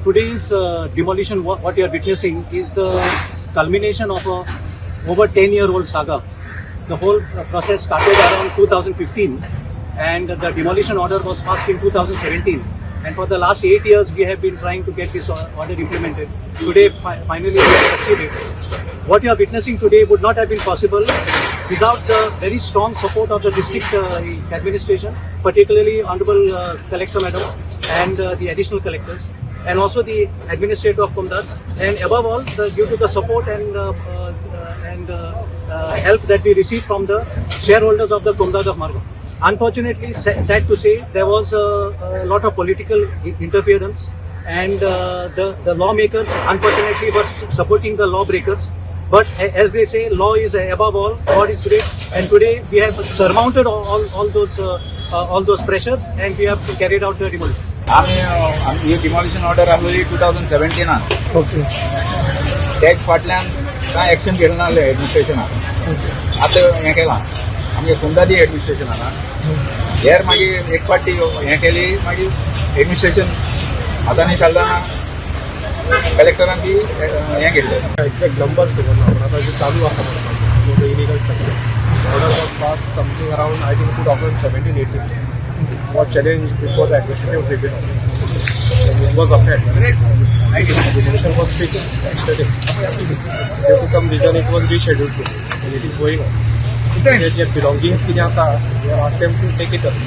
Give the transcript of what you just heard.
today's demolition, what you are witnessing, is the culmination of a over 10-year-old saga. The whole process started around 2015, and the demolition order was passed in 2017. And for the last 8 years, we have been trying to get this order implemented. Today, finally, we have succeeded. What you are witnessing today would not have been possible without the very strong support of the district administration, particularly Honorable Collector Madam and the additional collectors, and also the administrator of Kumdas, and above all, due to the support and help that we received from the shareholders of the Kumdas of Margam. Unfortunately, sad to say, there was a lot of political interference, and the lawmakers, unfortunately, were supporting the lawbreakers. But as they say, law is above all, God is great, and today we have surmounted all those pressures, and we have carried out the demolition. आम्ही demolition order आसली 2017 okay tax फाटल्यान कांय action घेतलें नासलें एडमिनिस्ट्रेशनान. आतां हें केलां आमगे कुंदादी एडमिनिस्ट्रेशनान. हेर मागीर एक पाटी हें केली, मागीर एडमिनिस्ट्रेशन आतां चलना कलेक्टरान बी हें घेतलें. एक्झॅक्ट नंबर्स खबर ना, पण आता जे चालू आसा म्हणटा illegal structure order was pass something around I think 2017-18 was challenged before the administrative tribunal. It was upheld. The demolition was fixed yesterday. Due to some reason, it was rescheduled, and it is going on. Their belongings, we asked them to take it up.